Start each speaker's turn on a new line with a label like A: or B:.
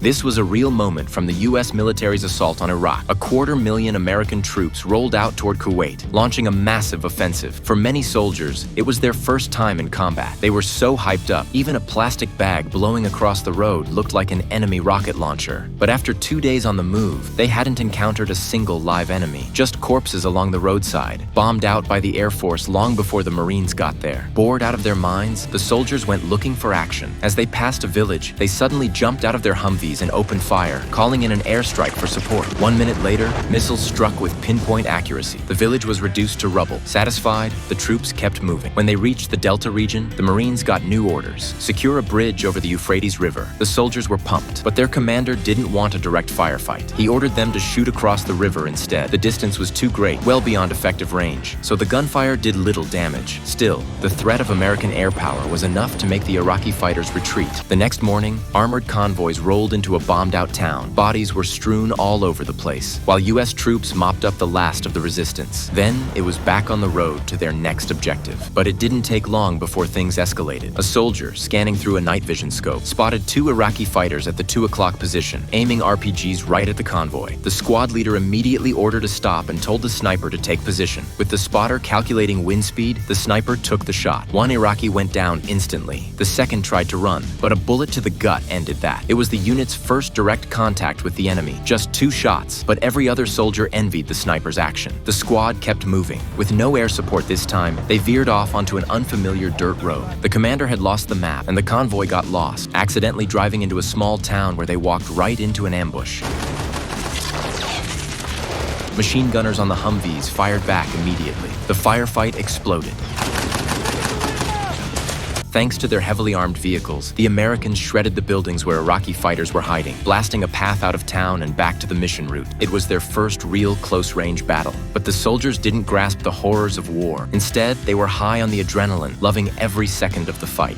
A: This was a real moment from the U.S. military's assault on Iraq. 250,000 American troops rolled out toward Kuwait, launching a massive offensive. For many soldiers, it was their first time in combat. They were so hyped up, even a plastic bag blowing across the road looked like an enemy rocket launcher. But after 2 days on the move, they hadn't encountered a single live enemy, just corpses along the roadside, bombed out by the Air Force long before the Marines got there. Bored out of their minds, the soldiers went looking for action. As they passed a village, they suddenly jumped out of their Humvees and opened fire, calling in an airstrike for support. 1 minute later, missiles struck with pinpoint accuracy. The village was reduced to rubble. Satisfied, the troops kept moving. When they reached the Delta region, the Marines got new orders. Secure a bridge over the Euphrates River. The soldiers were pumped, but their commander didn't want a direct firefight. He ordered them to shoot across the river instead. The distance was too great, well beyond effective range, so the gunfire did little damage. Still, the threat of American air power was enough to make the Iraqi fighters retreat. The next morning, armored convoys rolled into a bombed-out town. Bodies were strewn all over the place, while U.S. troops mopped up the last of the resistance. Then, it was back on the road to their next objective. But it didn't take long before things escalated. A soldier, scanning through a night vision scope, spotted 2 Iraqi fighters at the 2 o'clock position, aiming RPGs right at the convoy. The squad leader immediately ordered a stop and told the sniper to take position. With the spotter calculating wind speed, the sniper took the shot. 1 Iraqi went down instantly. The second tried to run, but a bullet to the gut ended that. It was the unit's first direct contact with the enemy. Just 2 shots, but every other soldier envied the sniper's action. The squad kept moving. With no air support this time, they veered off onto an unfamiliar dirt road. The commander had lost the map, and the convoy got lost, accidentally driving into a small town where they walked right into an ambush. Machine gunners on the Humvees fired back immediately. The firefight exploded. Thanks to their heavily armed vehicles, the Americans shredded the buildings where Iraqi fighters were hiding, blasting a path out of town and back to the mission route. It was their first real close-range battle. But the soldiers didn't grasp the horrors of war. Instead, they were high on the adrenaline, loving every second of the fight.